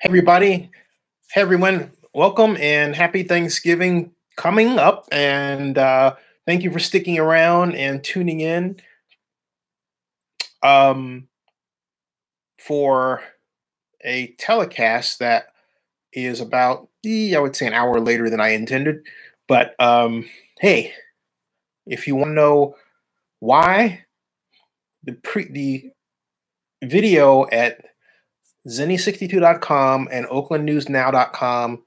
Hey everybody, hey everyone, welcome and happy Thanksgiving coming up. And thank you for sticking around and tuning in um, for a telecast that is about, I would say, an hour later than I intended. But hey, if you want to know why, the video at zenny62.com and oaklandnewsnow.com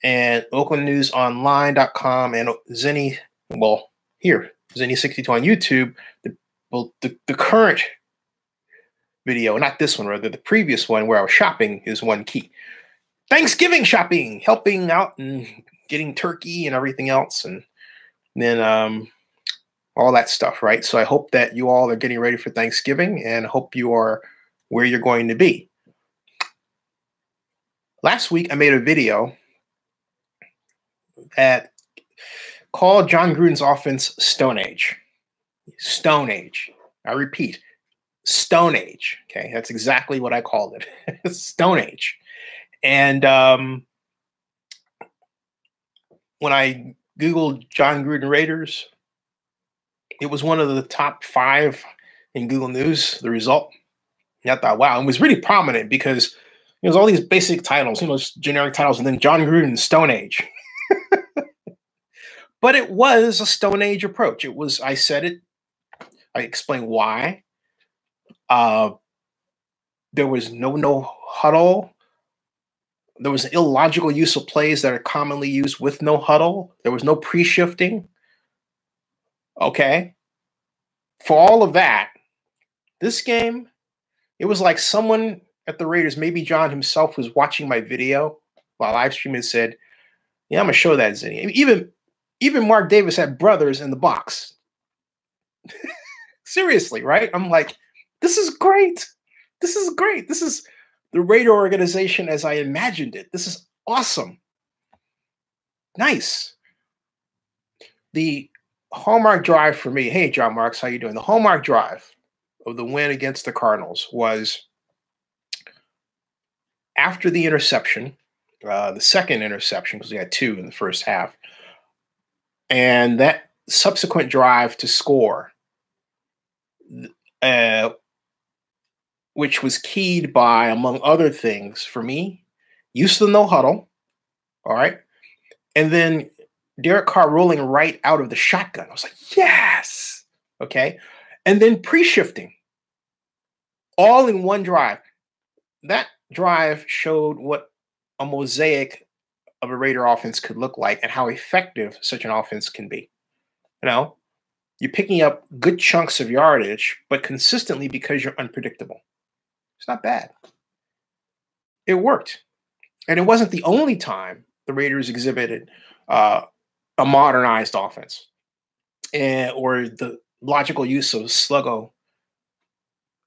and oaklandnewsonline.com and Zenny, well, here, Zenny62 on YouTube. The current video, not this one, rather the previous one where I was shopping, is one key. Thanksgiving shopping, helping out and getting turkey and everything else, and then all that stuff, right? So I hope that you all are getting ready for Thanksgiving and hope you are where you're going to be. Last week, I made a video that called Jon Gruden's offense Stone Age. Stone Age. I repeat, Stone Age. Okay, that's exactly what I called it. Stone Age. And when I Googled Jon Gruden Raiders, it was one of the top 5 in Google News, the result. And I thought, wow, it was really prominent because it was all these basic titles, generic titles, and then Jon Gruden Stone Age. But it was a Stone Age approach. It was, I said it, I explained why. There was no huddle. There was an illogical use of plays that are commonly used with no huddle. There was no pre-shifting. Okay. For all of that, this game, it was like someone at the Raiders, maybe John himself, was watching my video while live streaming and said, yeah, I'm going to show that, Zenny. Even Mark Davis had brothers in the box. Seriously, right? I'm like, this is great. This is great. This is the Raider organization as I imagined it. This is awesome. Nice. The hallmark drive for me, hey, John Marks, how you doing? The hallmark drive of the win against the Cardinals was after the interception, the second interception, because we had 2 in the first half, and that subsequent drive to score, which was keyed by, among other things, for me, use of the no huddle, all right? And then Derek Carr rolling right out of the shotgun. I was like, yes, okay? And then pre-shifting, all in one drive. That drive showed what a mosaic of a Raider offense could look like and how effective such an offense can be. You're picking up good chunks of yardage, but consistently because you're unpredictable. It's not bad. It worked. And it wasn't the only time the Raiders exhibited a modernized offense or the logical use of sluggo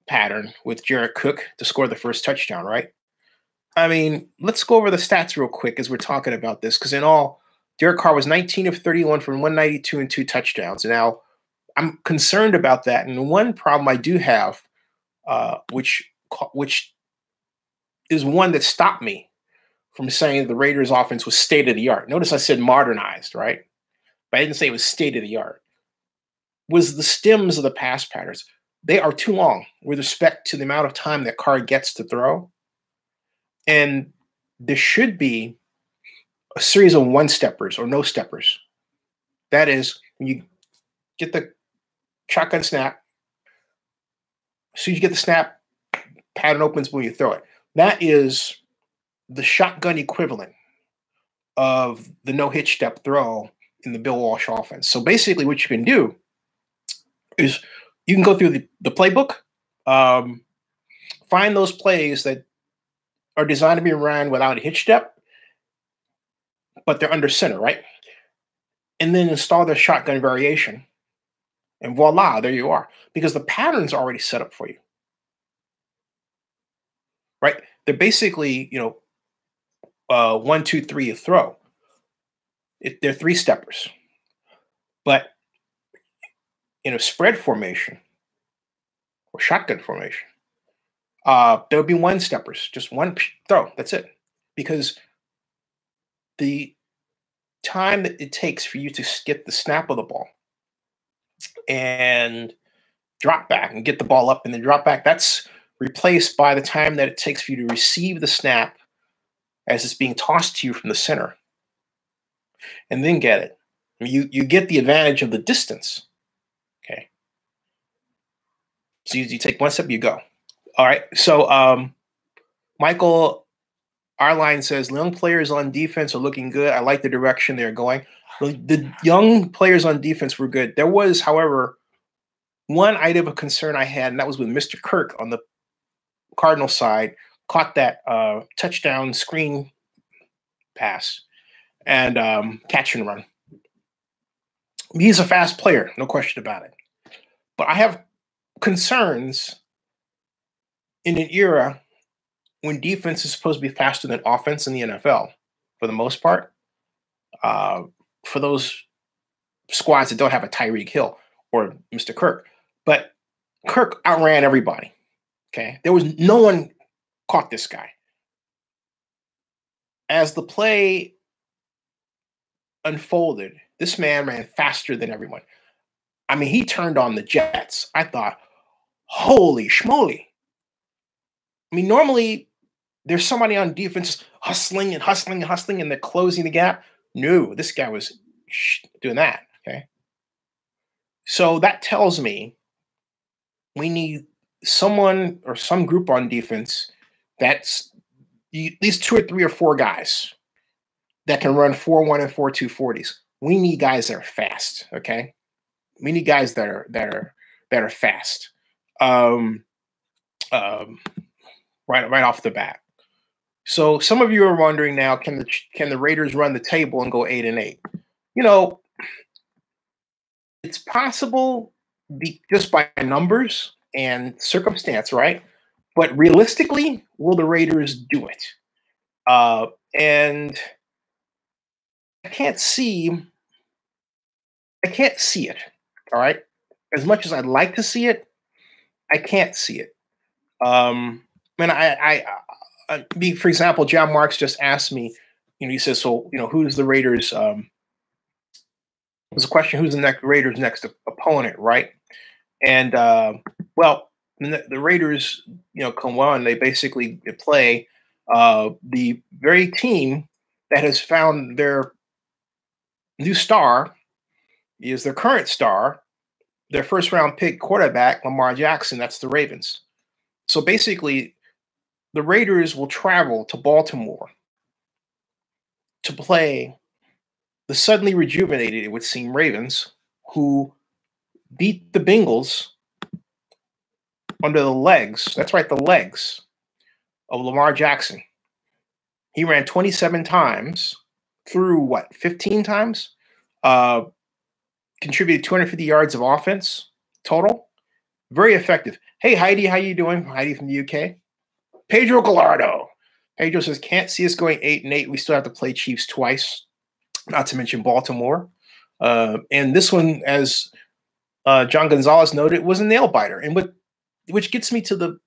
pattern with Jared Cook to score the first touchdown, right? I mean, let's go over the stats real quick as we're talking about this, because in all, Derek Carr was 19 of 31 for 192 and 2 touchdowns. Now, I'm concerned about that. And one problem I do have, which is one that stopped me from saying the Raiders offense was state of the art. Notice I said modernized, right? But I didn't say it was state of the art. Was the stems of the pass patterns. They are too long with respect to the amount of time that Carr gets to throw. And there should be a series of one-steppers or no-steppers. That is, when you get the shotgun snap, as soon as you get the snap, pattern opens when you throw it. That is the shotgun equivalent of the no-hitch step throw in the Bill Walsh offense. So basically what you can do is you can go through the playbook, find those plays that are designed to be ran without a hitch step, but they're under center, right? And then install the shotgun variation. And voila, there you are. Because the pattern's already set up for you. Right? They're basically, 1, 2, 3, a throw. They're 3-steppers. But in a spread formation or shotgun formation, there would be 1-steppers, just one throw. That's it. because the time that it takes for you to get the snap of the ball and drop back and get the ball up and then drop back, that's replaced by the time that it takes for you to receive the snap as it's being tossed to you from the center and then get it. I mean, you get the advantage of the distance. Okay. So you take one step, you go. All right. So Michael, our line says young players on defense are looking good. I like the direction they're going. The young players on defense were good. There was, however, one item of concern I had, and that was with Mr. Kirk on the Cardinal side, caught that touchdown screen pass and catch and run. He's a fast player, no question about it. But I have concerns in an era when defense is supposed to be faster than offense in the NFL, for the most part, for those squads that don't have a Tyreek Hill or Mr. Kirk. But Kirk outran everybody. Okay, there was no one caught this guy. As the play unfolded, this man ran faster than everyone. I mean, he turned on the jets. I thought, holy schmoly. I mean, normally there's somebody on defense hustling and hustling and hustling, and they're closing the gap. No, this guy was doing that. Okay. So that tells me we need someone or some group on defense that's at least 2 or 3 or 4 guys that can run 4.1 and 4.2 40s. We need guys that are fast. Okay. We need guys that are fast. Right off the bat. So some of you are wondering now, can the Raiders run the table and go 8-8? You know, it's possible just by numbers and circumstance, right? But realistically, will the Raiders do it? And I can't see it. All right. As much as I'd like to see it, I can't see it. For example, John Marks just asked me, he says, so, who's the Raiders? There's a question, who's the Raiders' next opponent, right? And, the Raiders, come on, they basically play the very team that has found their new star, is their current star, their first-round pick quarterback, Lamar Jackson. That's the Ravens. So basically, the Raiders will travel to Baltimore to play the suddenly rejuvenated, it would seem, Ravens, who beat the Bengals under the legs. That's right, the legs of Lamar Jackson. He ran 27 times through 15 times? Contributed 250 yards of offense total. Very effective. Hey, Heidi, how you doing? Heidi from the UK. Pedro Gallardo. Pedro says, can't see us going 8-8. We still have to play Chiefs twice, not to mention Baltimore. And this one, as John Gonzalez noted, was a nail biter. And which gets me to the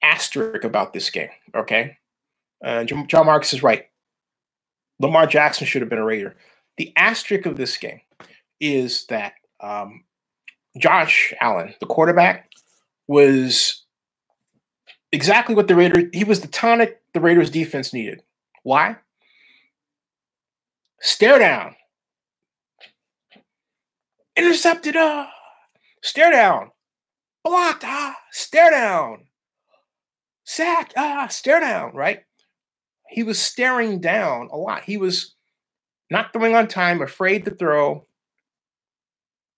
asterisk about this game, okay? John Marks is right. Lamar Jackson should have been a Raider. The asterisk of this game is that Josh Allen, the quarterback, was exactly what he was the tonic the Raiders defense needed. Why? Stare down. Intercepted. Stare down. Blocked. Stare down. Sacked. Stare down, right? He was staring down a lot. He was not throwing on time, afraid to throw.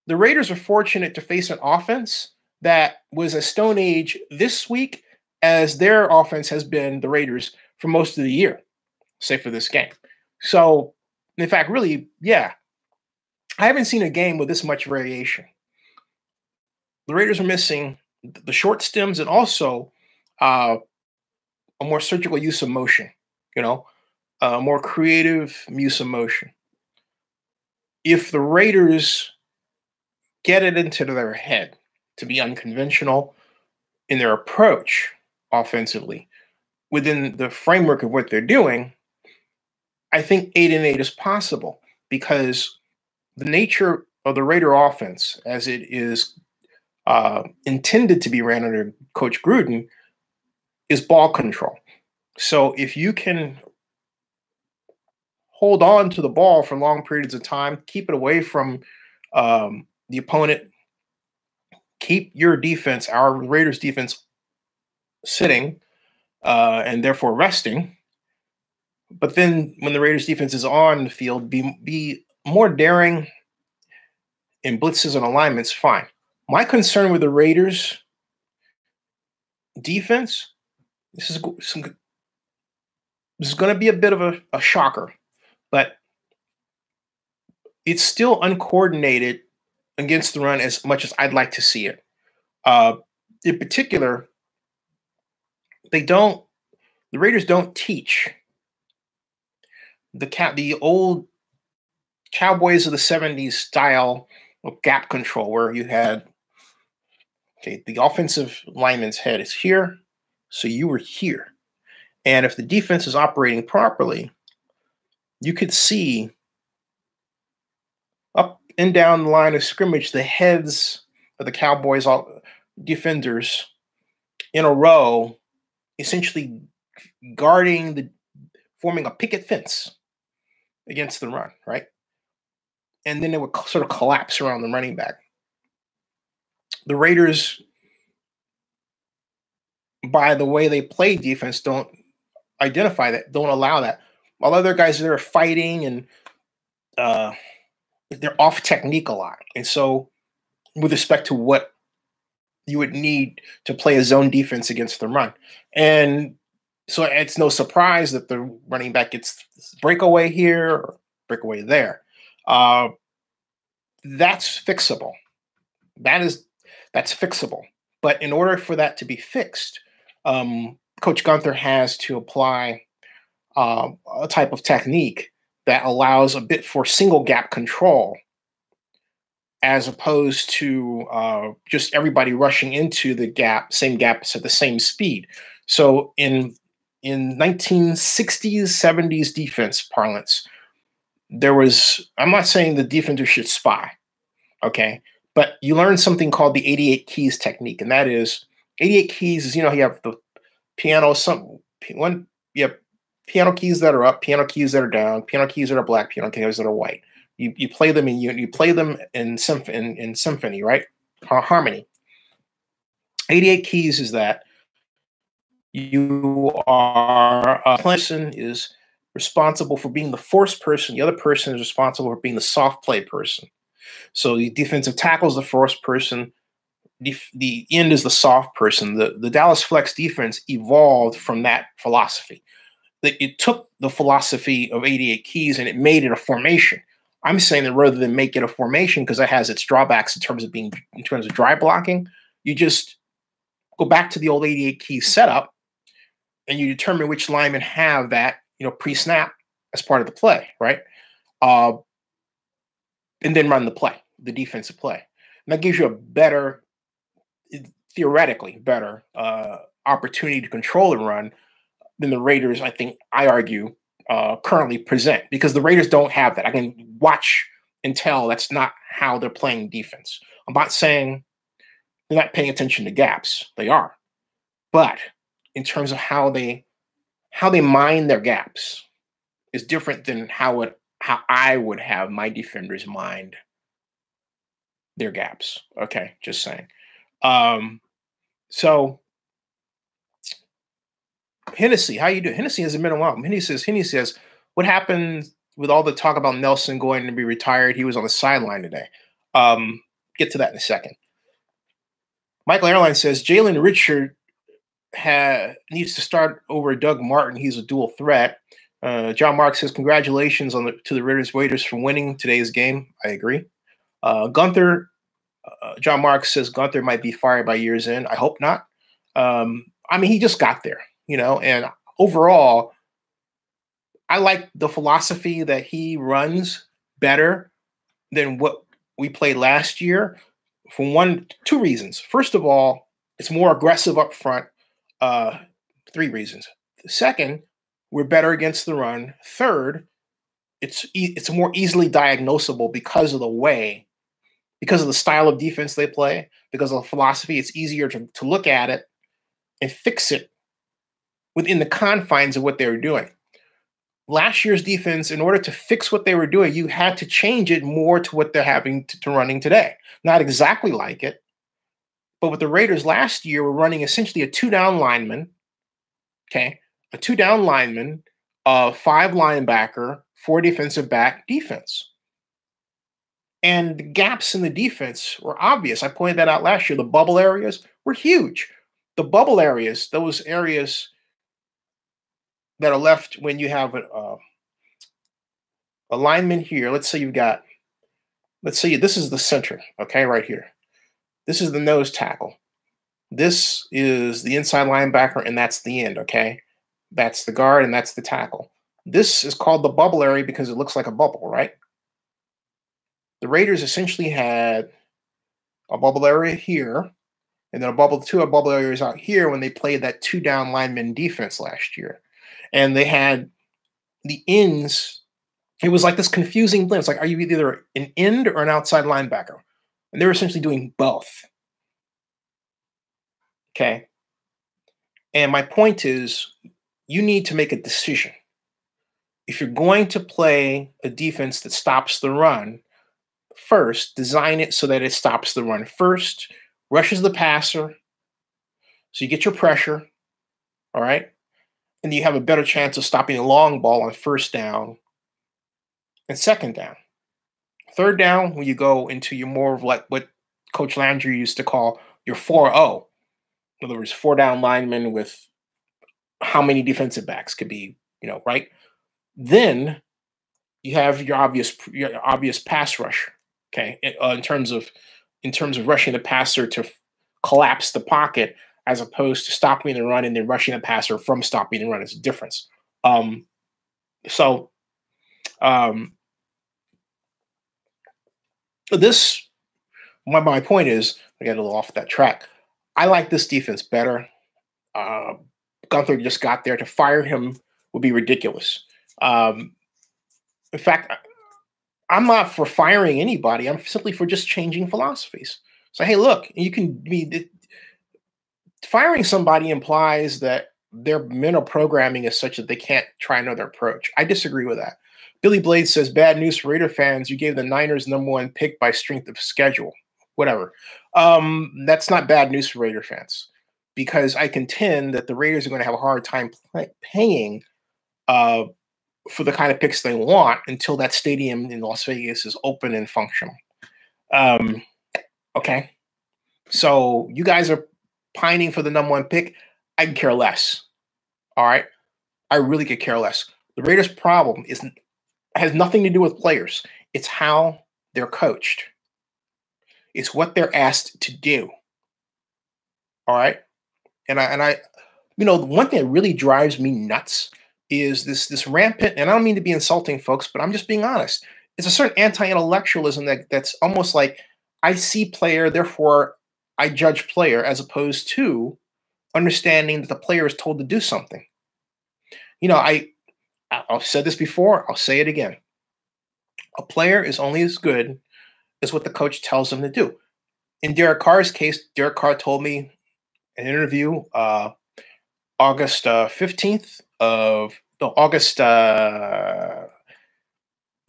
The Raiders are fortunate to face an offense that was a Stone Age this week, as their offense has been the Raiders for most of the year, say for this game. So, in fact, really, yeah, I haven't seen a game with this much variation. The Raiders are missing the short stems and also a more surgical use of motion, a more creative use of motion. If the Raiders get it into their head to be unconventional in their approach offensively, within the framework of what they're doing, I think 8-8 is possible because the nature of the Raider offense, as it is intended to be ran under Coach Gruden, is ball control. So if you can hold on to the ball for long periods of time, keep it away from the opponent, keep your defense, our Raiders defense, sitting and therefore resting. But then when the Raiders defense is on the field, be more daring in blitzes and alignments, fine. My concern with the Raiders defense, this is going to be a bit of a shocker, but it's still uncoordinated against the run as much as I'd like to see it. In particular, the Raiders don't teach the old Cowboys of the 70s style of gap control, where you had, the offensive lineman's head is here, so you were here. And if the defense is operating properly, you could see up and down the line of scrimmage the heads of the Cowboys defenders in a row, essentially forming a picket fence against the run, right? And then it would sort of collapse around the running back. The Raiders, by the way they play defense, don't identify that, don't allow that. While other guys are fighting and they're off technique a lot. And so with respect to what you would need to play a zone defense against the run. And so it's no surprise that the running back gets breakaway here or breakaway there. That's fixable. That's fixable. But in order for that to be fixed, Coach Gunther has to apply a type of technique that allows a bit for single gap control, as opposed to just everybody rushing into the same gaps at the same speed. So in 1960s, 70s defense parlance, I'm not saying the defender should spy, okay? But you learn something called the 88 keys technique, and that is 88 keys is, you have the piano, you have piano keys that are up, piano keys that are down, piano keys that are black, piano keys that are white. You play them you play them in symphony, right? Harmony. 88 keys is that you are a person is responsible for being the force person. The other person is responsible for being the soft play person. So the defensive tackle is the force person. The end is the soft person. The Dallas Flex defense evolved from that philosophy. It took the philosophy of 88 keys and it made it a formation. I'm saying that rather than make it a formation, because it has its drawbacks in terms of dry blocking, you just go back to the old 88 keys setup and you determine which linemen have that, pre-snap as part of the play, right? And then run the defensive play. And that gives you a better, theoretically better opportunity to control and run than the Raiders, I argue, currently present, because the Raiders don't have that. I can watch and tell that's not how they're playing defense. I'm not saying they're not paying attention to gaps. They are. But in terms of how they mine their gaps is different than how I would have my defenders mind their gaps. Okay, just saying. So Hennessy, how you doing? Hennessy hasn't been a while. Hennessy says, what happened with all the talk about Nelson going to be retired? He was on the sideline today. Get to that in a second. Michael Airline says, Jalen Richard needs to start over Doug Martin. He's a dual threat. John Mark says, congratulations to the Raiders for winning today's game. I agree. Gunther, John Mark says Gunther might be fired by year's end. I hope not. He just got there. And overall, I like the philosophy that he runs better than what we played last year for two reasons. First of all, it's more aggressive up front. Three reasons. Second, we're better against the run. Third, it's more easily diagnosable because of the style of defense they play, because of the philosophy. It's easier to look at it and fix it within the confines of what they were doing. Last year's defense, in order to fix what they were doing, you had to change it more to what they're having to running today. Not exactly like it, but with the Raiders last year, we're running essentially a two-down lineman, okay? A two-down lineman, a 5 linebacker, 4 defensive back defense. And the gaps in the defense were obvious. I pointed that out last year. The bubble areas were huge. The bubble areas, those areas that are left when you have a lineman here. Let's say this is the center, okay, right here. This is the nose tackle. This is the inside linebacker, and that's the end, okay? That's the guard, and that's the tackle. This is called the bubble area because it looks like a bubble, right? The Raiders essentially had a bubble area here, and then two bubble areas out here when they played that two-down lineman defense last year. And they had the ends. It was like this confusing blend. It's like, are you either an end or an outside linebacker? And they were essentially doing both. Okay. And my point is, you need to make a decision. If you're going to play a defense that stops the run, first, design it so that it stops the run first, rushes the passer, so you get your pressure, all right? And you have a better chance of stopping a long ball on first down and second down. Third down, when you go into your more of like what Coach Landry used to call your 4-0. In other words, 4-down linemen with how many defensive backs could be, right? Then you have your obvious pass rush, okay? In terms of rushing the passer to collapse the pocket, as opposed to stopping the run and then rushing the passer from stopping the run. It's a difference. My point is, I got a little off that track. I like this defense better. Gunther just got there. To fire him would be ridiculous. In fact, I'm not for firing anybody. I'm simply for just changing philosophies. So, hey, look, you can be firing somebody implies that their mental programming is such that they can't try another approach. I disagree with that. Billy Blades says, bad news for Raider fans. You gave the Niners #1 pick by strength of schedule. Whatever. That's not bad news for Raider fans, because I contend that the Raiders are going to have a hard time paying for the kind of picks they want until that stadium in Las Vegas is open and functional. Okay. So you guys are pining for the #1 pick. I can care less. All right. I really could care less. The Raiders' problem has nothing to do with players. It's how they're coached. It's what they're asked to do. All right. And I the one thing that really drives me nuts is this rampant, and I don't mean to be insulting, folks, but I'm just being honest. It's a certain anti-intellectualism that's almost like I see player, therefore I judge player, as opposed to understanding that the player is told to do something. I've said this before. I'll say it again. A player is only as good as what the coach tells them to do. In Derek Carr's case, Derek Carr told me in an interview, August 15th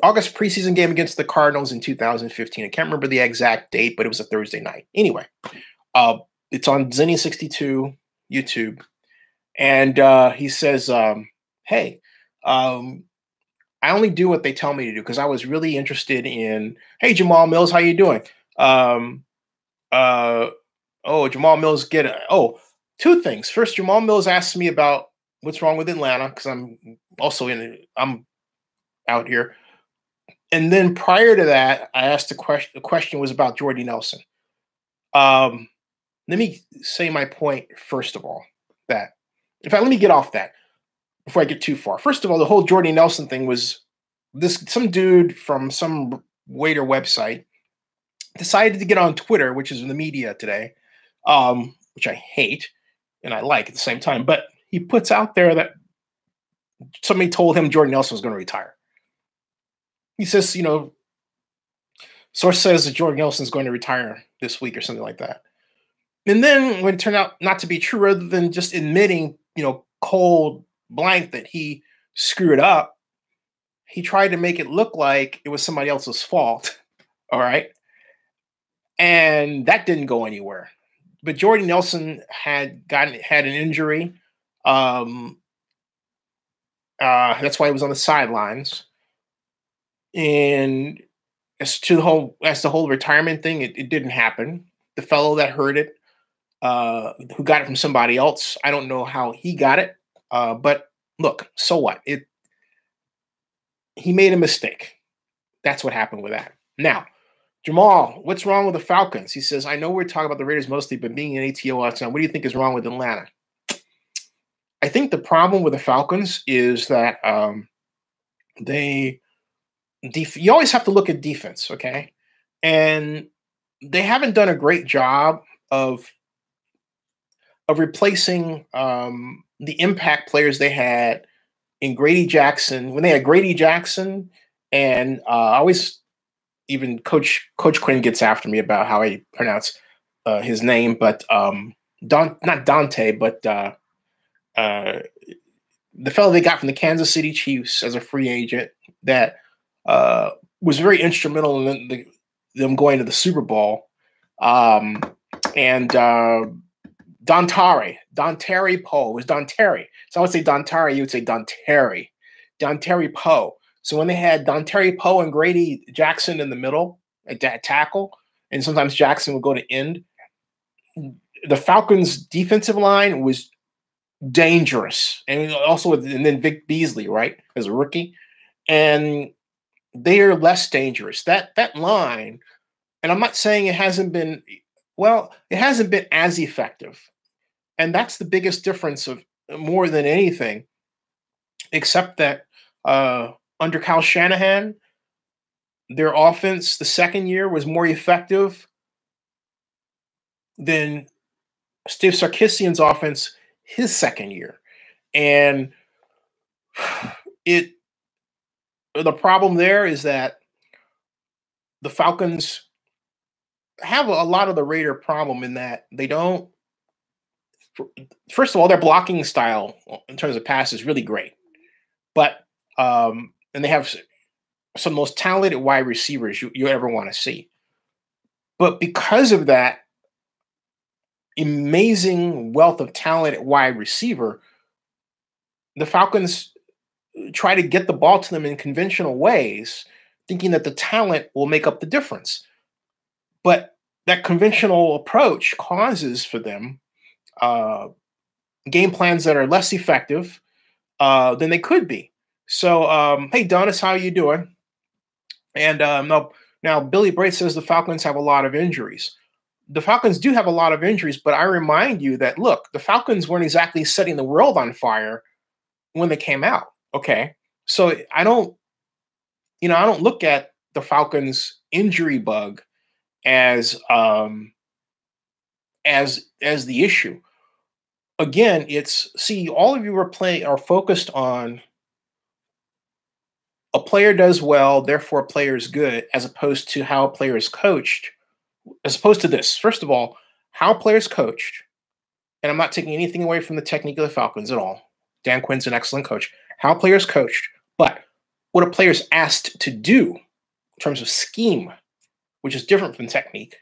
August preseason game against the Cardinals in 2015. I can't remember the exact date, but it was a Thursday night. Anyway, it's on Zinni 62 YouTube, and he says, "Hey, I only do what they tell me to do because I was really interested in. Hey, Jamal Mills, how you doing? Jamal Mills two things. First, Jamal Mills asked me about what's wrong with Atlanta because I'm out here. And then prior to that, I asked the question. The question was about Jordy Nelson. Let me say my point first of all. In fact, let me get off that before I get too far. First of all, the whole Jordy Nelson thing was some dude from some waiter website decided to get on Twitter, which is in the media today, which I hate and I like at the same time. But he puts out there that somebody told him Jordan Nelson was going to retire. He says, source says that Jordan Nelson is going to retire this week or something like that. And then when it turned out not to be true, rather than just admitting, cold blank that he screwed up, he tried to make it look like it was somebody else's fault. All right. And that didn't go anywhere. But Jordan Nelson had an injury. That's why he was on the sidelines. And as the whole retirement thing, it didn't happen. The fellow that heard it, who got it from somebody else, I don't know how he got it. But look, so what? He made a mistake. That's what happened with that. Now, Jamal, what's wrong with the Falcons? He says, I know we're talking about the Raiders mostly, but being an ATO all the time, what do you think is wrong with Atlanta? I think the problem with the Falcons is that you always have to look at defense, okay? And they haven't done a great job of replacing the impact players they had in Grady Jackson. When they had Grady Jackson, and even Coach Quinn gets after me about how I pronounce his name, but not Dante, but the fellow they got from the Kansas City Chiefs as a free agent that was very instrumental in them going to the Super Bowl. Dontari Poe. It was Dontari. So I would say Dontari, you would say Dontari. Dontari Poe. So when they had Dontari Poe and Grady Jackson in the middle at that tackle, and sometimes Jackson would go to end, the Falcons' defensive line was dangerous. And then Vic Beasley, right, as a rookie. And they are less dangerous. That line, and I'm not saying it hasn't been as effective. And that's the biggest difference of more than anything, except that under Kyle Shanahan, their offense the second year was more effective than Steve Sarkisian's offense his second year. And the problem there is that the Falcons have a lot of the Raider problem in that they don't. First of all, their blocking style in terms of pass is really great, but and they have some of the most talented wide receivers you ever want to see. But because of that amazing wealth of talent at wide receiver, the Falcons try to get the ball to them in conventional ways, thinking that the talent will make up the difference. But that conventional approach causes for them game plans that are less effective than they could be. So, hey, Donis, how are you doing? And now Billy Bray says the Falcons have a lot of injuries. The Falcons do have a lot of injuries, but I remind you that, look, the Falcons weren't exactly setting the world on fire when they came out. Okay. So I don't look at the Falcons injury bug as the issue. Again, all of you are focused on a player does well, therefore a player is good, as opposed to how a player is coached, as opposed to this. First of all, how players coached, and I'm not taking anything away from the technique of the Falcons at all. Dan Quinn's an excellent coach. How players coached, but what a player's asked to do in terms of scheme, which is different from technique.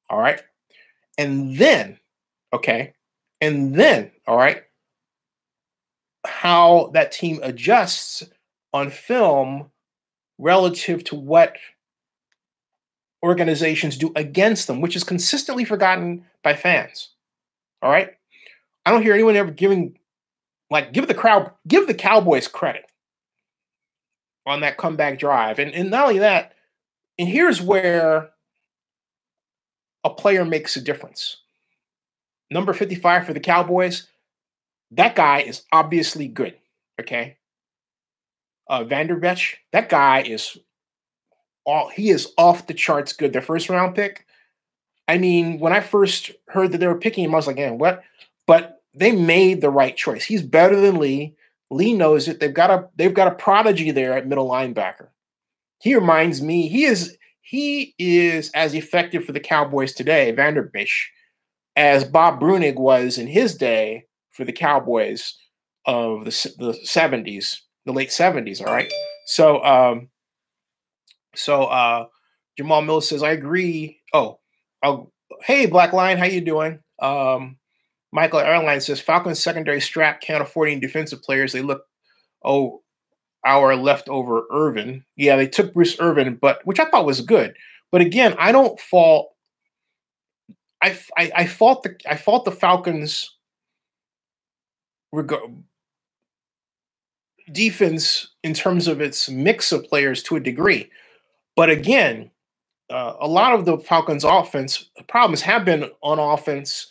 All right. And then, all right, how that team adjusts on film relative to what organizations do against them, which is consistently forgotten by fans. All right. I don't hear anyone ever give the Cowboys credit on that comeback drive. And not only that, and here's where a player makes a difference. Number 55 for the Cowboys, that guy is obviously good, okay? Vanderbeek, that guy is off the charts good. Their first round pick. I mean, when I first heard that they were picking him, I was like, what? But they made the right choice. He's better than Lee. Lee knows it. They've got a prodigy there at middle linebacker. He reminds me, he is as effective for the Cowboys today, Vanderbish, as Bob Brunig was in his day for the Cowboys of the 70s, the late 70s. All right. So Jamal Mills says, I agree. Oh, hey, Black Lion, how you doing? Michael Airline says Falcons secondary strap can't afford any defensive players. They look, our leftover Irvin. Yeah, they took Bruce Irvin, which I thought was good. But again, I don't fault. I fault the Falcons defense in terms of its mix of players to a degree. But again, a lot of the Falcons' offense problems have been on offense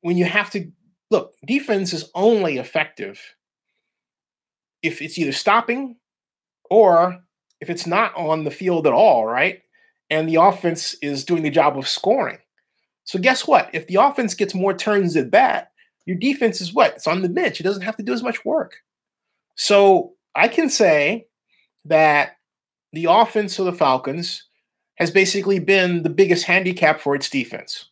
when you have to look. Defense is only effective if it's either stopping or if it's not on the field at all, right? And the offense is doing the job of scoring. So guess what? If the offense gets more turns at bat, your defense is what? It's on the bench. It doesn't have to do as much work. So I can say that the offense of the Falcons has basically been the biggest handicap for its defense.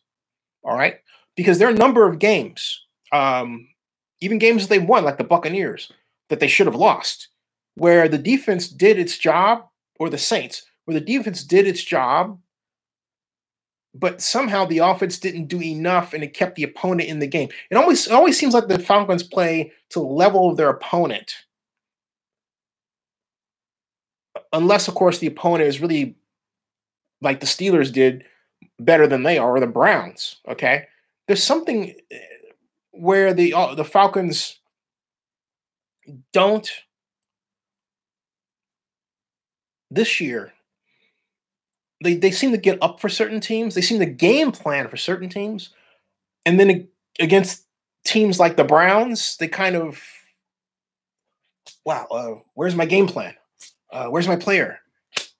All right? Because there are a number of games, even games that they won, like the Buccaneers, that they should have lost, where the defense did its job, or the Saints, where the defense did its job, but somehow the offense didn't do enough and it kept the opponent in the game. It always seems like the Falcons play to the level of their opponent. Unless, of course, the opponent is really like the Steelers did better than they are, or the Browns, okay? There's something where the Falcons don't this year. They seem to get up for certain teams. They seem to game plan for certain teams. And then against teams like the Browns, they kind of, where's my game plan? Where's my player?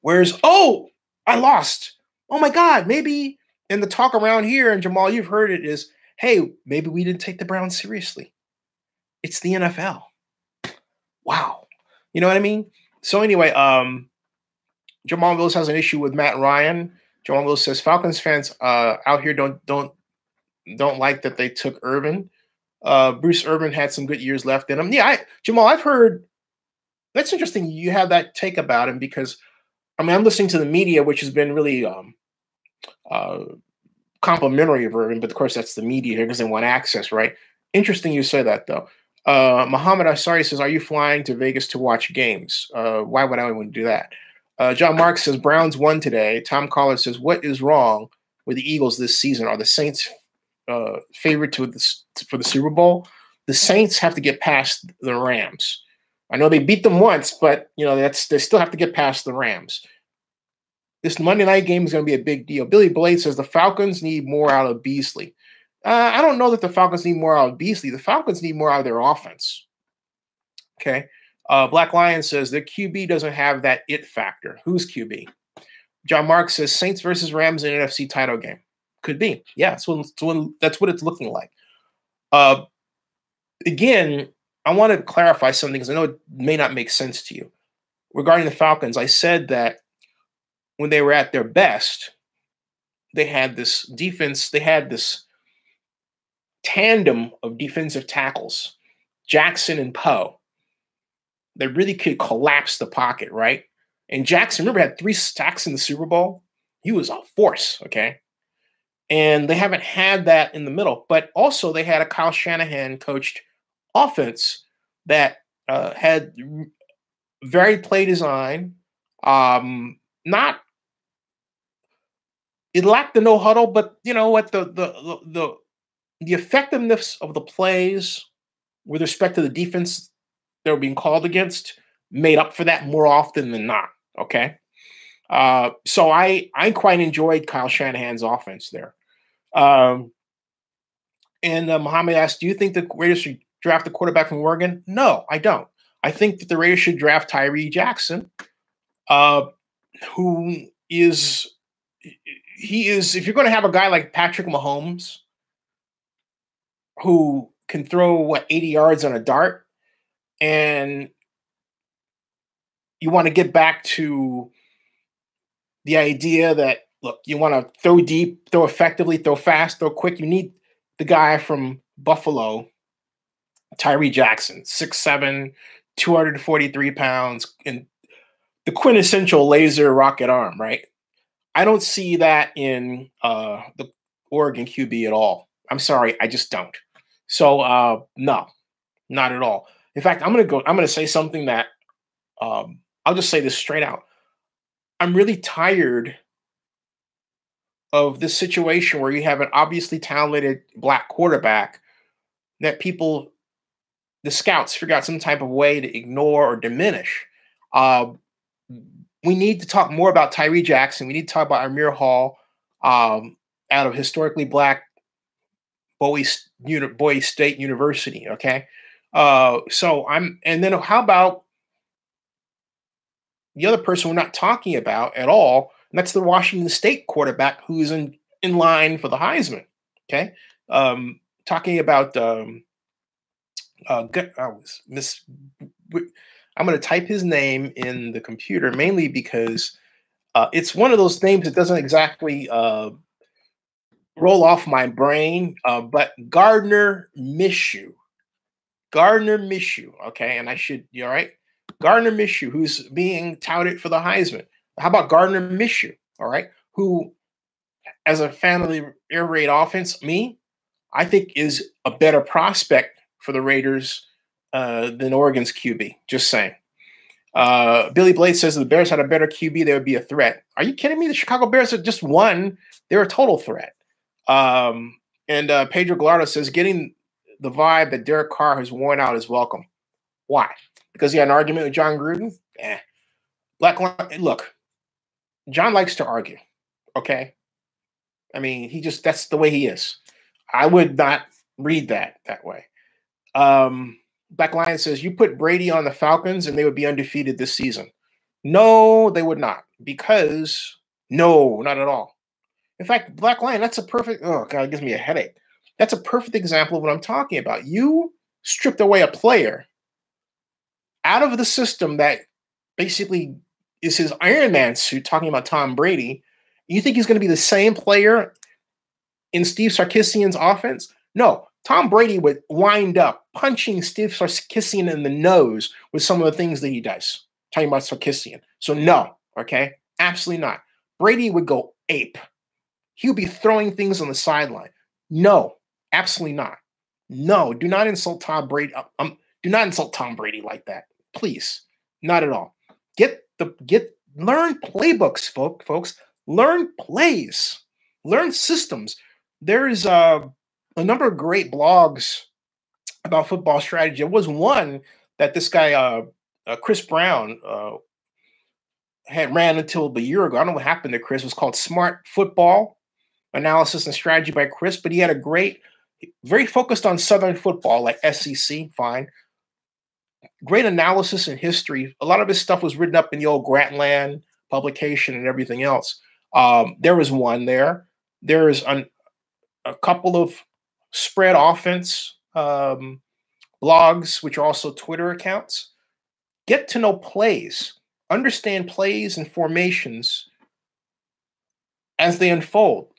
I lost. Oh my God, maybe. And the talk around here, and Jamal, you've heard it, is, hey, maybe we didn't take the Browns seriously. It's the NFL. Wow. You know what I mean? So anyway, Jamal Willis has an issue with Matt Ryan. Jamal Willis says Falcons fans out here don't like that they took Irvin. Bruce Irvin had some good years left in him. Yeah, Jamal, I've heard. That's interesting. You have that take about him because, I mean, I'm listening to the media, which has been really complimentary of Irvin, but of course that's the media here because they want access, right? Interesting you say that though. Muhammad Asari says, "Are you flying to Vegas to watch games? Why would I want to do that?" John Mark says Browns won today. Tom Collins says, what is wrong with the Eagles this season? Are the Saints favored for the Super Bowl? The Saints have to get past the Rams. I know they beat them once, but they still have to get past the Rams. This Monday night game is going to be a big deal. Billy Blade says the Falcons need more out of Beasley. I don't know that the Falcons need more out of Beasley. The Falcons need more out of their offense. Okay. Black Lion says the QB doesn't have that it factor. Who's QB? John Mark says Saints versus Rams in an NFC title game. Could be. Yeah, that's what it's looking like. Again, I want to clarify something because I know it may not make sense to you. Regarding the Falcons, I said that when they were at their best, they had this defense, they had this tandem of defensive tackles, Jackson and Poe. They really could collapse the pocket, right? And Jackson, remember, had 3 sacks in the Super Bowl. He was a force, okay? And they haven't had that in the middle. But also they had a Kyle Shanahan coached offense that had varied play design. It lacked the no huddle, but you know what? The effectiveness of the plays with respect to the defense they were being called against made up for that more often than not. Okay. So I quite enjoyed Kyle Shanahan's offense there. And Muhammad asked, do you think the Raiders should draft a quarterback from Oregon? No, I don't. I think that the Raiders should draft Tyree Jackson, who is, if you're going to have a guy like Patrick Mahomes, who can throw 80 yards on a dart, and you want to get back to the idea that, look, you want to throw deep, throw effectively, throw fast, throw quick. You need the guy from Buffalo, Tyree Jackson, 6'7", 243 pounds, and the quintessential laser rocket arm, right? I don't see that in the Oregon QB at all. I'm sorry, I just don't. So no, not at all. In fact, I'm gonna say something that I'll just say this straight out. I'm really tired of this situation where you have an obviously talented black quarterback that the scouts figure out some type of way to ignore or diminish. Uh, we need to talk more about Tyree Jackson. We need to talk about Amir Hall, out of historically black Bowie State University. Okay, and then how about the other person we're not talking about at all? And that's the Washington State quarterback who's in line for the Heisman. Okay, talking about Miss. I'm going to type his name in the computer mainly because it's one of those names that doesn't exactly roll off my brain. But Gardner Minshew. Gardner Minshew. Okay, and all right. Gardner Minshew, who's being touted for the Heisman. How about Gardner Minshew? All right, who, as a fan of the air raid offense, I think is a better prospect for the Raiders than Oregon's QB. Just saying. Billy Blade says if the Bears had a better QB, they would be a threat. Are you kidding me? The Chicago Bears are just one. They're a total threat. And Pedro Gallardo says getting the vibe that Derek Carr has worn out is welcome. Why? Because he had an argument with Jon Gruden? Look, John likes to argue. Okay? I mean, that's the way he is. I would not read that way. Black Lion says, you put Brady on the Falcons and they would be undefeated this season. No, they would not. No, not at all. In fact, Black Lion, that's a perfect, oh God, it gives me a headache. That's a perfect example of what I'm talking about. You stripped away a player out of the system that basically is his Iron Man suit, talking about Tom Brady. You think he's going to be the same player in Steve Sarkisian's offense? No. Tom Brady would wind up punching Steve Sarkisian in the nose with some of the things that he does. Talking about Sarkisian. So no, okay? Absolutely not. Brady would go ape. He would be throwing things on the sideline. No, absolutely not. No, do not insult Tom Brady. Do not insult Tom Brady like that. Please. Not at all. Learn playbooks, folks. Learn plays. Learn systems. There is a number of great blogs about football strategy. There was one that this guy, Chris Brown, had ran until a year ago. I don't know what happened to Chris. It was called Smart Football Analysis and Strategy by Chris, but he had very focused on Southern football, like SEC, fine. Great analysis and history. A lot of his stuff was written up in the old Grantland publication and everything else. There was one there. There's a couple of spread offense blogs, which are also Twitter accounts. Get to know plays. Understand plays and formations as they unfold.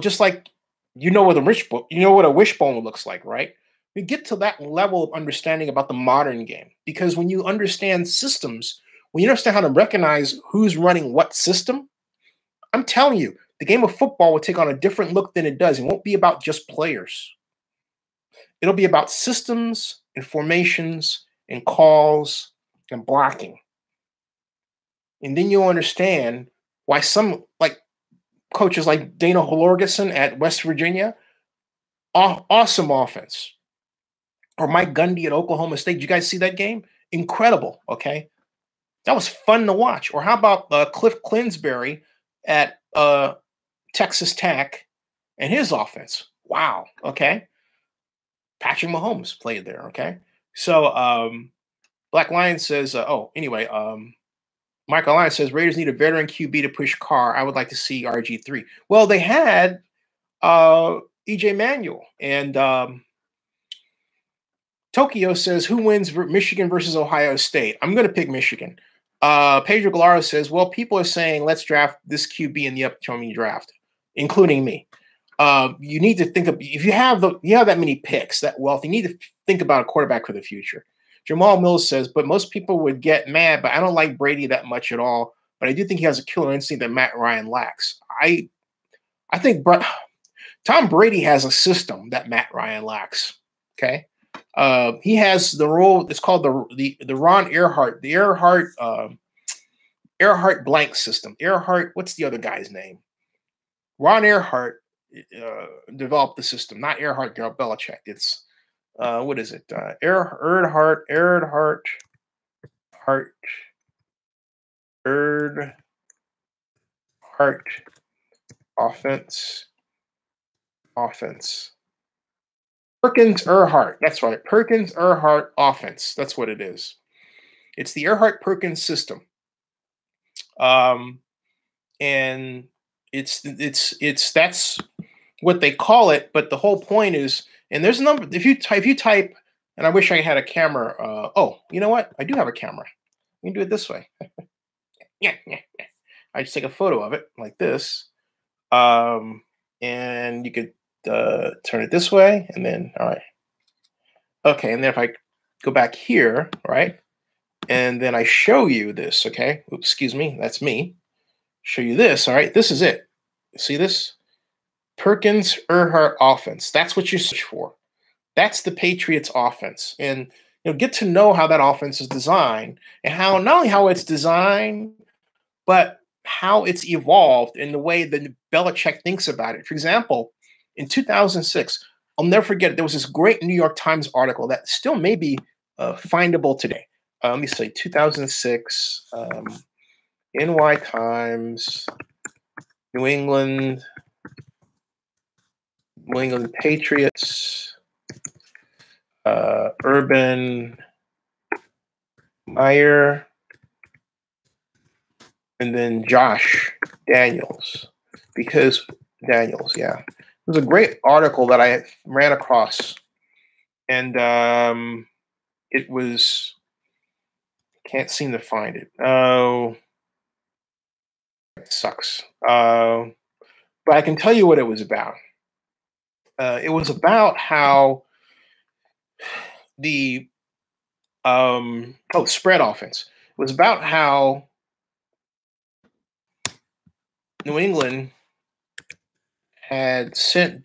Just like what a wishbone looks like, right? We get to that level of understanding about the modern game, because when you understand systems, when you understand how to recognize who's running what system, I'm telling you, the game of football will take on a different look than it does. It won't be about just players. It'll be about systems and formations and calls and blocking. And then you'll understand why some coaches like Dana Holorgeson at West Virginia, awesome offense. Or Mike Gundy at Oklahoma State. Did you guys see that game? Incredible, okay? That was fun to watch. Or how about Cliff Clinsbury at Texas Tech and his offense? Wow, okay? Patrick Mahomes played there, okay? So Black Lion says, Michael Lion says, Raiders need a veteran QB to push Carr. I would like to see RG3. Well, they had EJ Manuel, and Tokyo says, who wins Michigan versus Ohio State? I'm going to pick Michigan. Pedro Galaro says, well, people are saying let's draft this QB in the upcoming draft, including me. You need to think of, if you have that many picks, that wealth, you need to think about a quarterback for the future. Jamal Mills says, but most people would get mad, but I don't like Brady that much at all. But I do think he has a killer instinct that Matt Ryan lacks. I think Tom Brady has a system that Matt Ryan lacks. Okay. He has the role. It's called the Ron Earhart, the Earhart blank system. Earhart, what's the other guy's name? Ron Earhart developed the system, not Earhart Belichick. It's what is it? Earhart offense. Perkins Earhart. That's right. Perkins Earhart offense. That's what it is. It's the Earhart Perkins system. And it's that's what they call it. But the whole point is, and there's a number. If you type, and I wish I had a camera. Oh, you know what? I do have a camera. You can do it this way. Yeah. I just take a photo of it like this. And you could turn it this way, and then all right. Okay, and then if I go back here, right, and then I show you this, okay. Oops, excuse me, that's me. Show you this, all right. This is it. See this? Perkins Earhart offense. That's what you search for. That's the Patriots offense, and get to know how that offense is designed, and how not only how it's designed, but how it's evolved in the way that Belichick thinks about it. For example, in 2006, I'll never forget, there was this great New York Times article that still may be findable today. Let me say 2006, NY Times, New England Patriots, Urban Meyer, and then Josh Daniels, yeah. It was a great article that I ran across, and it was, can't seem to find it. Oh, it sucks. But I can tell you what it was about. It was about how the spread offense. It was about how New England had sent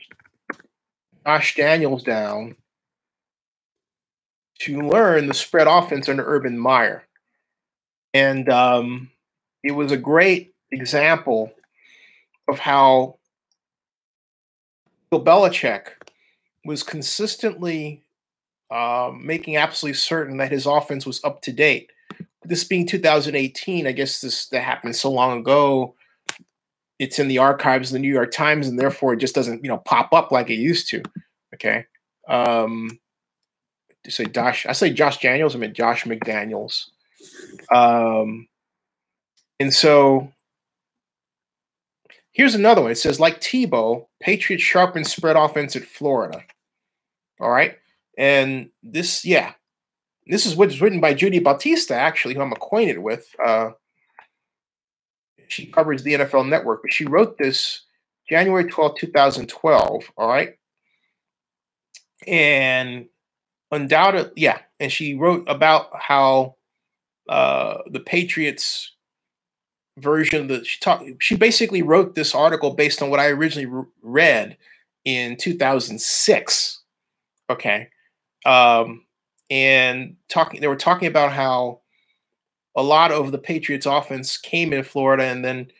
Josh Daniels down to learn the spread offense under Urban Meyer. And it was a great example of how Bill Belichick was consistently making absolutely certain that his offense was up to date. This being 2018, I guess that happened so long ago. It's in the archives of the New York Times, and therefore it just doesn't, pop up like it used to. Okay. I say Josh Daniels, I meant Josh McDaniels. And so here's another one. It says, like Tebow, Patriots sharpened spread offense at Florida. All right. And this is what's written by Judy Bautista, actually, who I'm acquainted with. She covers the NFL Network, but she wrote this January 12, 2012. All right. And undoubtedly, yeah. And she wrote about how the Patriots version of she basically wrote this article based on what I originally read in 2006. Okay. And they were talking about how a lot of the Patriots offense came in Florida, and then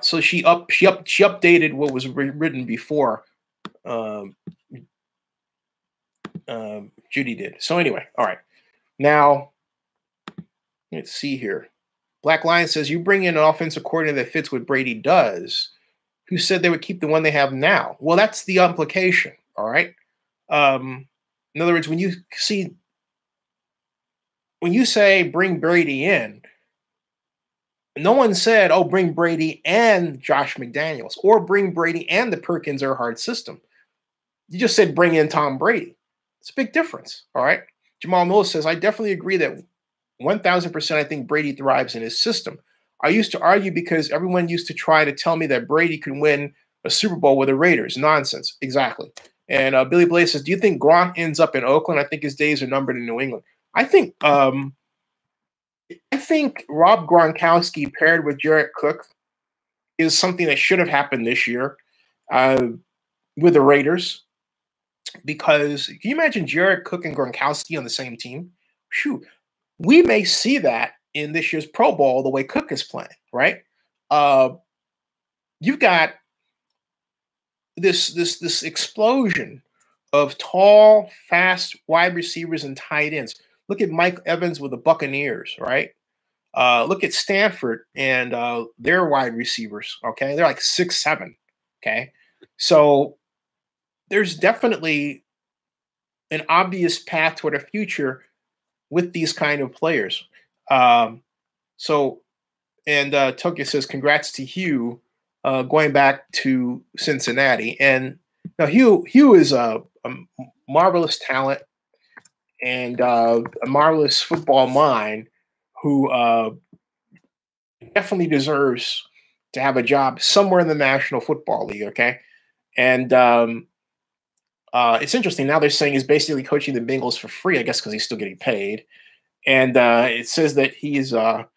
so she updated what was written before Judy did. So anyway, all right. Now let's see here. Black Lion says, you bring in an offensive coordinator that fits what Brady does. Who said they would keep the one they have now? Well, that's the implication. All right. In other words, when you say bring Brady in, no one said, oh, bring Brady and Josh McDaniels, or bring Brady and the Perkins Earhart system. You just said bring in Tom Brady. It's a big difference. All right. Jamal Miller says, I definitely agree that 1000% I think Brady thrives in his system. I used to argue because everyone used to try to tell me that Brady could win a Super Bowl with the Raiders. Nonsense. Exactly. And Billy Blaze says, do you think Gronk ends up in Oakland? I think his days are numbered in New England. I think Rob Gronkowski paired with Jared Cook is something that should have happened this year with the Raiders. Because can you imagine Jared Cook and Gronkowski on the same team? Shoot, we may see that in this year's Pro Bowl the way Cook is playing, right? You've got this explosion of tall, fast wide receivers and tight ends. Look at Mike Evans with the Buccaneers, right? Look at Stanford and their wide receivers. Okay, they're like 6'7". Okay, so there's definitely an obvious path toward a future with these kind of players. So, and Tokyo says, congrats to Hugh going back to Cincinnati. And now Hugh is a marvelous talent and a marvelous football mind who definitely deserves to have a job somewhere in the National Football League. Okay. And it's interesting. Now they're saying he's basically coaching the Bengals for free, I guess, because he's still getting paid. And it says that he's the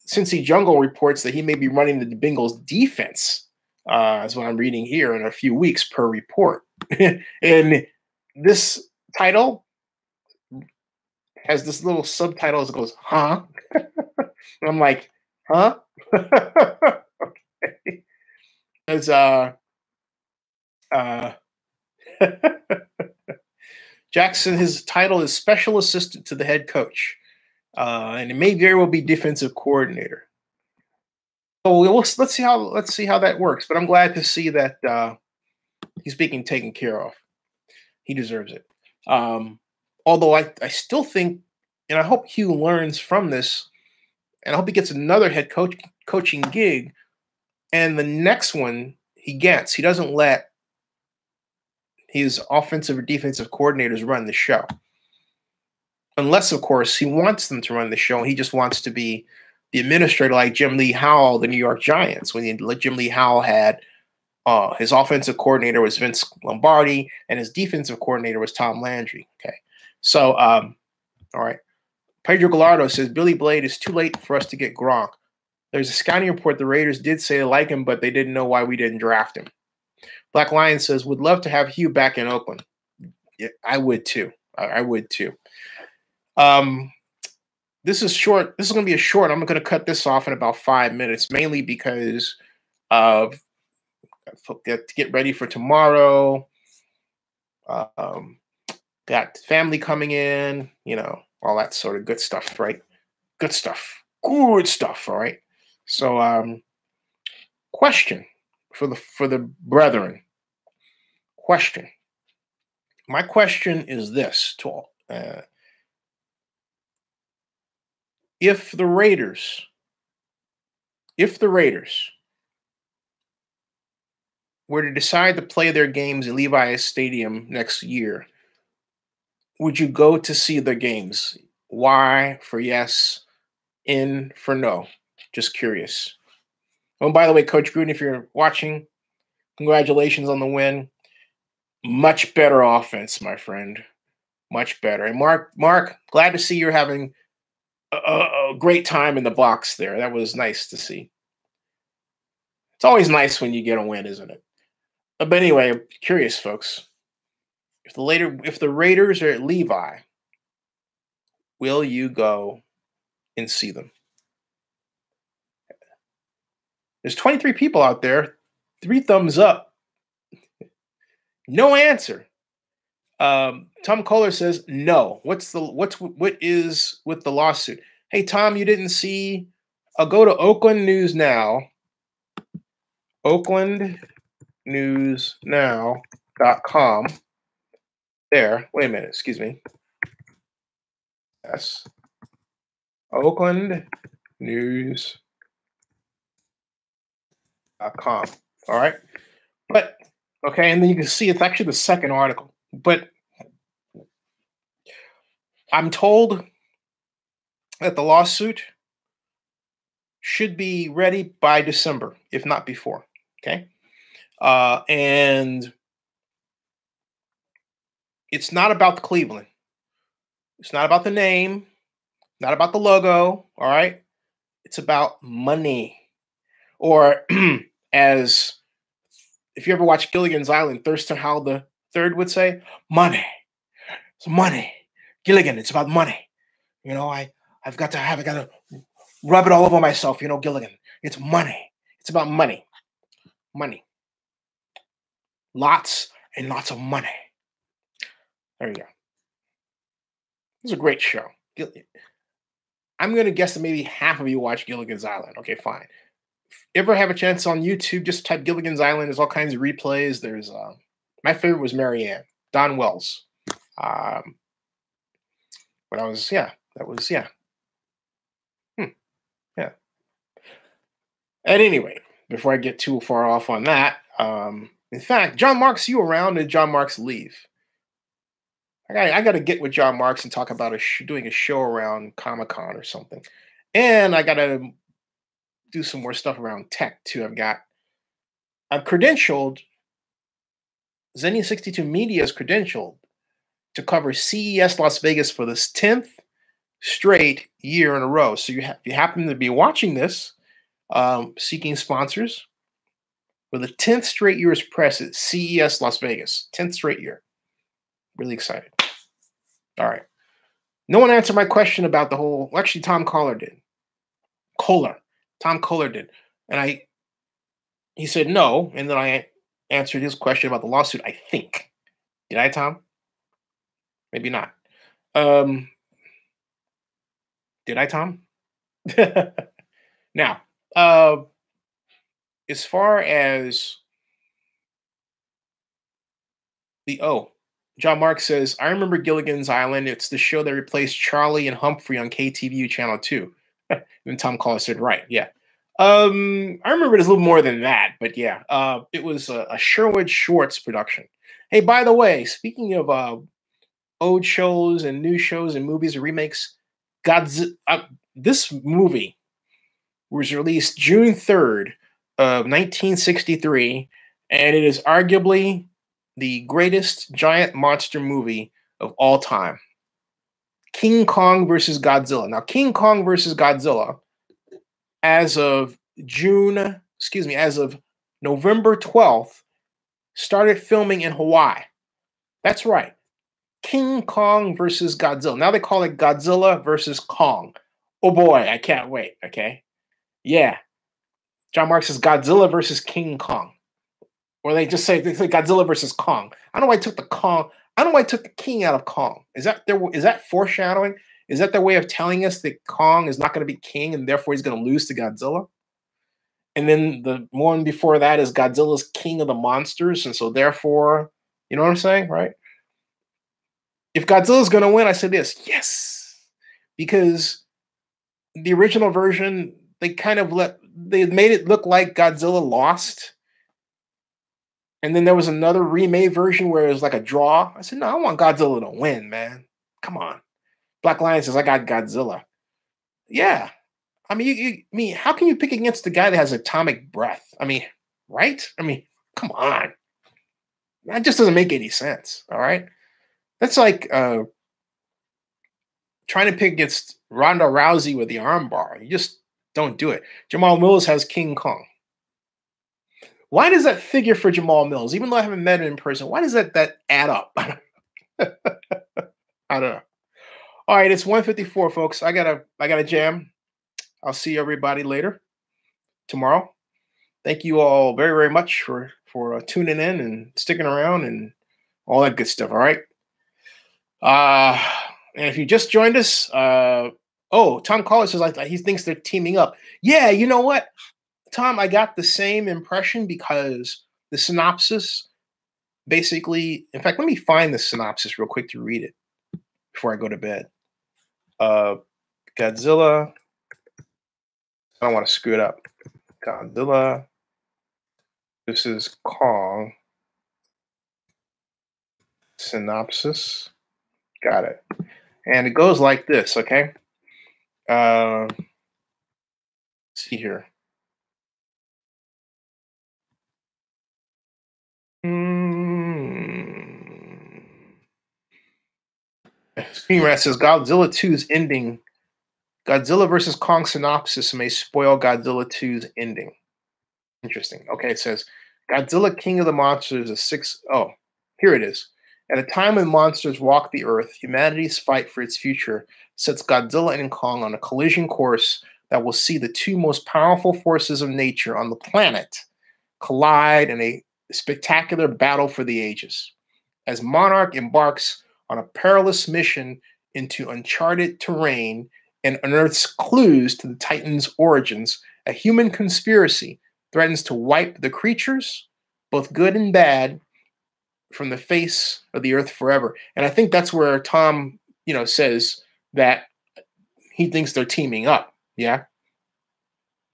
Cincy Jungle reports that he may be running the Bengals defense. Is what I'm reading here in a few weeks per report. And this title has this little subtitle that goes, huh? And I'm like, huh? Okay. As Jackson, his title is special assistant to the head coach, and it may very well be defensive coordinator. So let's see how that works. But I'm glad to see that he's being taken care of. He deserves it. Although I still think, and I hope Hugh learns from this, and I hope he gets another head coaching gig, and the next one he gets, he doesn't let his offensive or defensive coordinators run the show. Unless, of course, he wants them to run the show. He just wants to be the administrator like Jim Lee Howell, the New York Giants, when Jim Lee Howell had his offensive coordinator was Vince Lombardi and his defensive coordinator was Tom Landry. Okay. So, all right. Pedro Gallardo says, Billy Blade, is too late for us to get Gronk. There's a scouting report the Raiders did say they like him, but they didn't know why we didn't draft him. Black Lion says, would love to have Hugh back in Oakland. Yeah, I would too. I would too. This is short. This is going to be a short. I'm going to cut this off in about 5 minutes, mainly because of get ready for tomorrow. Got family coming in, all that sort of good stuff, right? Good stuff. Good stuff, all right? So, question for the brethren. Question. My question is this to all. If the Raiders were to decide to play their games in Levi's Stadium next year, would you go to see the games? Y for yes, N for no. Just curious. Oh, by the way, Coach Gruden, if you're watching, congratulations on the win. Much better offense, my friend. Much better. And Mark, glad to see you're having a great time in the box there. That was nice to see. It's always nice when you get a win, isn't it? But anyway, I'm curious, folks. If the Raiders are at Levi, will you go and see them? There's 23 people out there. 3 thumbs up. No answer. Tom Kohler says no. What is with the lawsuit? Hey Tom, you didn't see? I'll go to Oakland News Now. OaklandNewsNow.com. There. Wait a minute. Excuse me. Yes. OaklandNews.com. All right. But Okay, and then you can see it's actually the second article. But I'm told that the lawsuit should be ready by December, if not before. Okay. And it's not about the Cleveland. It's not about the name, not about the logo. All right. It's about money. Or as if you ever watch Gilligan's Island, Thurston Howell the third would say, money. It's money. Gilligan, it's about money. You know, I got to rub it all over myself, you know, Gilligan. It's money. It's about money. Money. Lots and lots of money. There you go. It's a great show. I'm going to guess that maybe half of you watch Gilligan's Island. Okay, fine. If you ever have a chance on YouTube, just type Gilligan's Island. There's all kinds of replays. There's my favorite was Marianne, Don Wells. But yeah. At any rate, before I get too far off on that, in fact, John Marks, you around? Did John Marks leave? I got to get with John Marks and talk about doing a show around Comic-Con or something. And I got to do some more stuff around tech too. I've credentialed, Zenny 62 Media is credentialed to cover CES Las Vegas for this 10th straight year in a row. So you happen to be watching this, seeking sponsors for the 10th straight year's press at CES Las Vegas. 10th straight year. Really excited. All right. No one answered my question about the whole. Well, actually, Tom Kohler did. Tom Kohler did, and he said no, and then I answered his question about the lawsuit. I think. Did I, Tom? Maybe not. Did I, Tom? Now, as far as John Mark says, I remember Gilligan's Island. It's the show that replaced Charlie and Humphrey on KTVU Channel 2. And Tom Collis said, right, yeah. I remember it as a little more than that, but yeah. It was a Sherwood Schwartz production. Hey, by the way, speaking of old shows and new shows and movies and remakes, this movie was released June 3rd of 1963, and it is arguably the greatest giant monster movie of all time. King Kong versus Godzilla. Now, King Kong versus Godzilla, as of November 12th, started filming in Hawaii. That's right. King Kong versus Godzilla. Now they call it Godzilla versus Kong. Oh boy, I can't wait. Okay. Yeah. John Mark says Godzilla versus King Kong. Or they say Godzilla versus Kong. I don't know why I took the Kong. I don't know why I took the King out of Kong. Is that foreshadowing? Is that their way of telling us that Kong is not going to be king and therefore he's going to lose to Godzilla? And then the one before that is Godzilla's king of the monsters, and so therefore, you know what I'm saying, right? If Godzilla's going to win, I say this, yes, because the original version they made it look like Godzilla lost. And then there was another remade version where it was like a draw. I said, no, I want Godzilla to win, man. Come on. Black Lion says, I got Godzilla. Yeah. I mean, how can you pick against the guy that has atomic breath? I mean, right? I mean, come on. That just doesn't make any sense, all right? That's like trying to pick against Ronda Rousey with the armbar. You just don't do it. Jamal Mills has King Kong. Why does that figure for Jamal Mills? Even though I haven't met him in person, why does that add up? I don't know. All right, it's 1:54, folks. I gotta jam. I'll see everybody later tomorrow. Thank you all very, very much for tuning in and sticking around and all that good stuff. All right. And if you just joined us, Tom Collins says he thinks they're teaming up. Yeah, you know what? Tom, I got the same impression because the synopsis basically, in fact, let me find the synopsis real quick to read it before I go to bed. Godzilla. I don't want to screw it up. Godzilla. This is Kong synopsis. Got it. And it goes like this, okay? Let's see here. Screen Rat says Godzilla 2's ending. Godzilla versus Kong synopsis may spoil Godzilla 2's ending. Interesting. Okay, it says Godzilla King of the Monsters is six. Oh, here it is. At a time when monsters walk the earth, humanity's fight for its future sets Godzilla and Kong on a collision course that will see the two most powerful forces of nature on the planet collide in a spectacular battle for the ages. As Monarch embarks on a perilous mission into uncharted terrain and unearths clues to the Titan's origins, a human conspiracy threatens to wipe the creatures, both good and bad, from the face of the earth forever. And I think that's where Tom, says that he thinks they're teaming up. Yeah.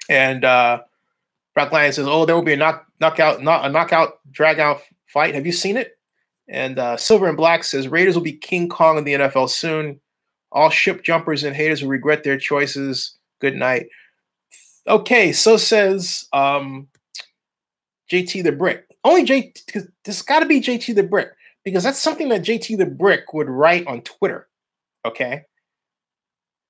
And Brock Lion says, "Oh, there will be a knockout, drag out fight. Have you seen it?" And Silver and Black says, "Raiders will be King Kong in the NFL soon. All ship jumpers and haters will regret their choices. Good night." Okay, so says JT the Brick. Only JT. There's got to be JT the Brick because that's something that JT the Brick would write on Twitter. Okay.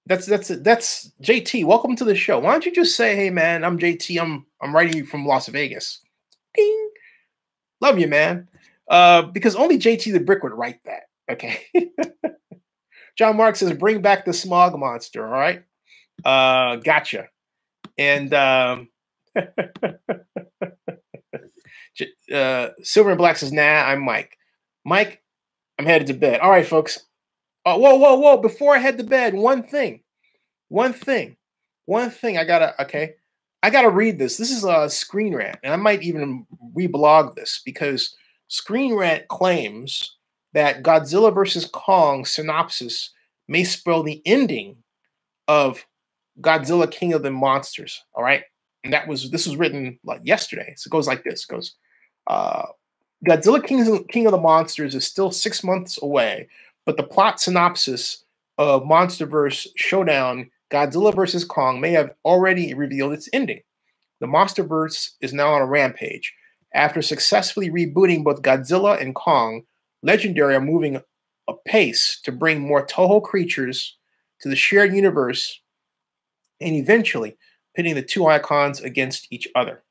That's JT. Welcome to the show. Why don't you just say, "Hey man, I'm JT. I'm writing you from Las Vegas." Ding. Love you, man. Because only JT the Brick would write that. Okay. John Mark says, "Bring back the smog monster." All right. Gotcha. And Silver and Black says, "Nah, I'm Mike. Mike, I'm headed to bed." All right, folks. Oh, whoa. Before I head to bed, one thing. I gotta read this. This is a Screen Rant, and I might even reblog this because Screen Rant claims that Godzilla versus Kong synopsis may spoil the ending of Godzilla King of the Monsters. All right. And this was written like yesterday. So it goes like this. It goes, Godzilla King of the Monsters is still 6 months away, but the plot synopsis of MonsterVerse Showdown Godzilla vs. Kong may have already revealed its ending. The MonsterVerse is now on a rampage. After successfully rebooting both Godzilla and Kong, Legendary are moving apace to bring more Toho creatures to the shared universe and eventually pitting the two icons against each other.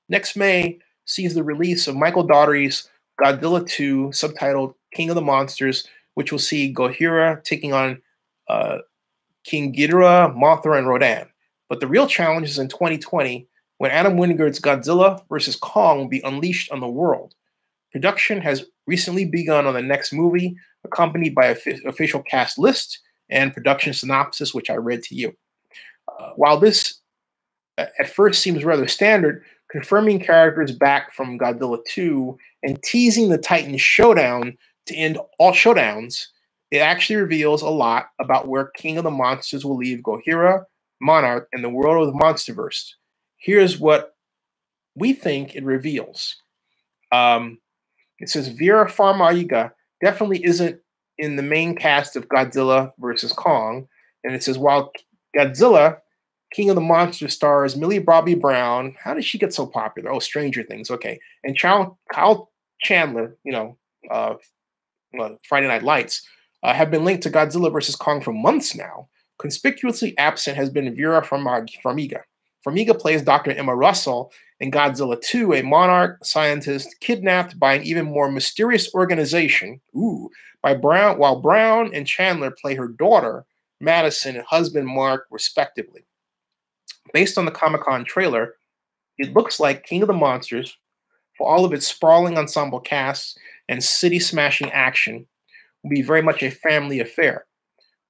Next May sees the release of Michael Daugherty's Godzilla 2, subtitled King of the Monsters, which will see Gojira taking on King Ghidorah, Mothra, and Rodan. But the real challenge is in 2020, when Adam Wingard's Godzilla vs. Kong will be unleashed on the world. Production has recently begun on the next movie, accompanied by an official cast list and production synopsis, which I read to you. While this at first seems rather standard, confirming characters back from Godzilla 2 and teasing the Titan showdown to end all showdowns, it actually reveals a lot about where King of the Monsters will leave Gojira, Monarch, and the world of the Monsterverse. Here's what we think it reveals. It says Vera Farmiga definitely isn't in the main cast of Godzilla vs. Kong. And it says, while Godzilla, King of the Monsters stars Millie Bobby Brown. How did she get so popular? Oh, Stranger Things. Okay. And Kyle Chandler, Friday Night Lights, have been linked to Godzilla vs. Kong for months now. Conspicuously absent has been Vera Farmiga. Farmiga plays Dr. Emma Russell in Godzilla 2, a monarch scientist kidnapped by an even more mysterious organization, while Brown and Chandler play her daughter, Madison, and husband, Mark, respectively. Based on the Comic-Con trailer, it looks like King of the Monsters, for all of its sprawling ensemble casts and city-smashing action, will be very much a family affair.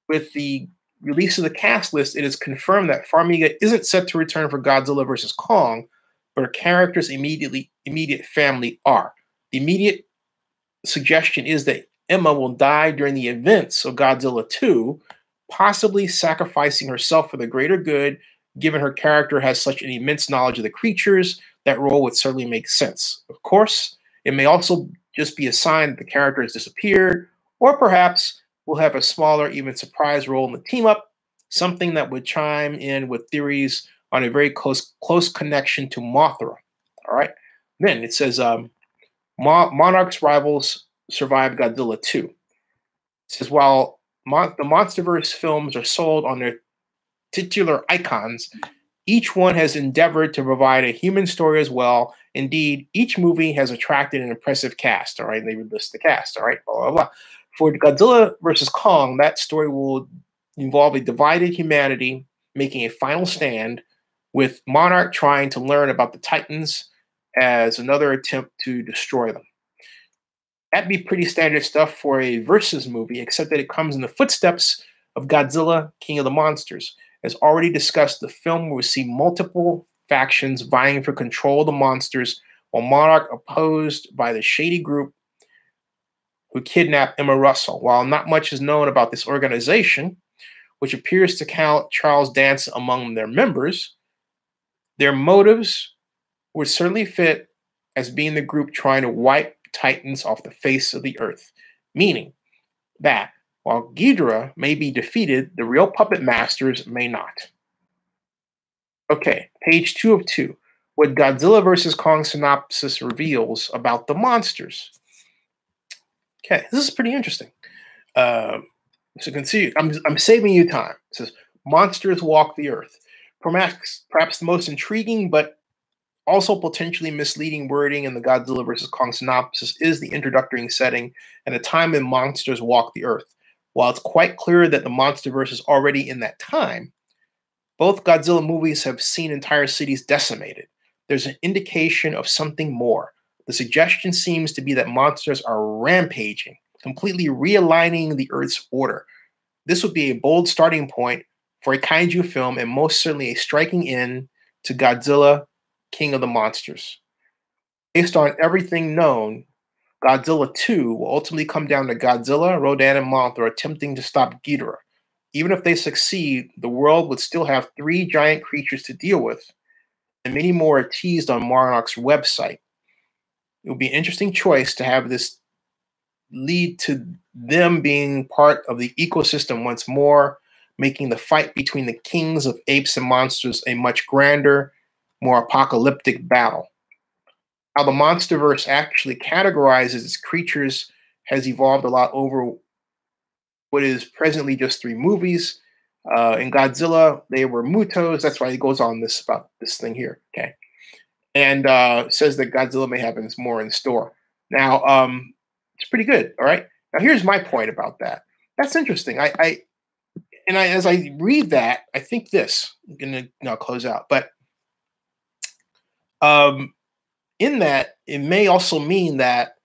With the release of the cast list, it is confirmed that Farmiga isn't set to return for Godzilla vs. Kong, but her character's immediate family are. The immediate suggestion is that Emma will die during the events of Godzilla 2, possibly sacrificing herself for the greater good. Given her character has such an immense knowledge of the creatures, that role would certainly make sense. Of course, it may also just be a sign that the character has disappeared, or perhaps we'll have a smaller, even surprise role in the team up, something that would chime in with theories on a very close connection to Mothra. All right. Then it says Monarch's rivals survived Godzilla 2. It says while the MonsterVerse films are sold on their titular icons, each one has endeavored to provide a human story as well. Indeed, each movie has attracted an impressive cast. All right, they would list the cast. All right, blah, blah, blah. For Godzilla versus Kong, that story will involve a divided humanity making a final stand, with Monarch trying to learn about the Titans as another attempt to destroy them. That'd be pretty standard stuff for a versus movie, except that it comes in the footsteps of Godzilla, King of the Monsters. As already discussed, the film will see multiple factions vying for control of the monsters, while Monarch opposed by the shady group who kidnapped Emma Russell. While not much is known about this organization, which appears to count Charles Dance among their members, their motives would certainly fit as being the group trying to wipe Titans off the face of the earth, meaning that while Ghidorah may be defeated, the real puppet masters may not. Okay, page 2 of 2. What Godzilla vs. Kong synopsis reveals about the monsters. Okay, this is pretty interesting. So you can see, I'm saving you time. It says, monsters walk the earth. Perhaps the most intriguing but also potentially misleading wording in the Godzilla vs. Kong synopsis is the introductory setting and a time when monsters walk the earth. While it's quite clear that the MonsterVerse is already in that time, both Godzilla movies have seen entire cities decimated. There's an indication of something more. The suggestion seems to be that monsters are rampaging, completely realigning the Earth's order. This would be a bold starting point for a kaiju film and most certainly a striking end to Godzilla, King of the Monsters. Based on everything known, Godzilla 2 will ultimately come down to Godzilla, Rodan, and Mothra attempting to stop Ghidorah. Even if they succeed, the world would still have 3 giant creatures to deal with, and many more are teased on Monarch's website. It would be an interesting choice to have this lead to them being part of the ecosystem once more, making the fight between the kings of apes and monsters a much grander, more apocalyptic battle. How the MonsterVerse actually categorizes its creatures has evolved a lot over what is presently just 3 movies. In Godzilla, they were Mutos. That's why he goes on this about this thing here. Okay, and says that Godzilla may have more in store. Now, it's pretty good. All right. Now, here's my point about that. That's interesting. As I read that, I think this. I'm gonna now close out, but in that, it may also mean that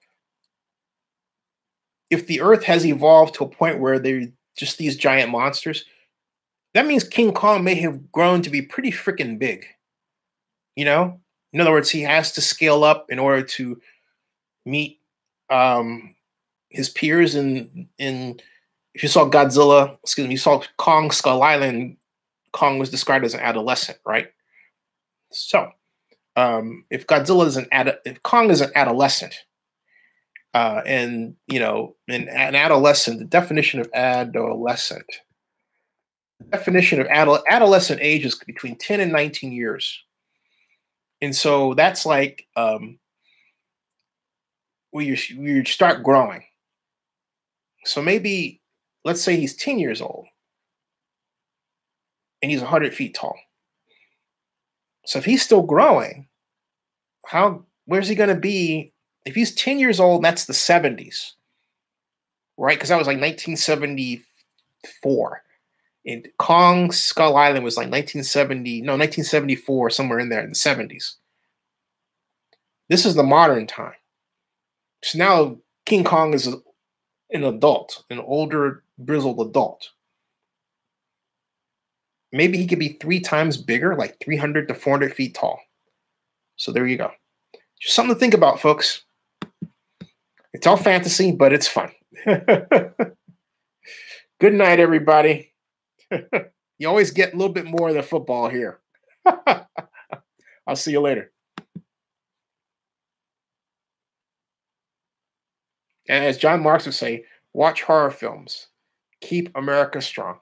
if the Earth has evolved to a point where they're just these giant monsters, that means King Kong may have grown to be pretty freaking big. You know, in other words, he has to scale up in order to meet his peers. In if you saw Godzilla, you saw Kong Skull Island. Kong was described as an adolescent, right? So, if Godzilla is if Kong is an adolescent, and an adolescent, the definition of adolescent age is between 10 and 19 years. And so that's like where you start growing. So maybe, let's say he's 10 years old and he's 100 feet tall. So if he's still growing, where's he going to be? If he's 10 years old, that's the 70s, right? Because that was like 1974. And Kong Skull Island was like 1974, somewhere in there in the 70s. This is the modern time. So now King Kong is an adult, an older, grizzled adult. Maybe he could be 3 times bigger, like 300 to 400 feet tall. So there you go. Just something to think about, folks. It's all fantasy, but it's fun. Good night, everybody. You always get a little bit more than football here. I'll see you later. And as John Marks would say, watch horror films. Keep America strong.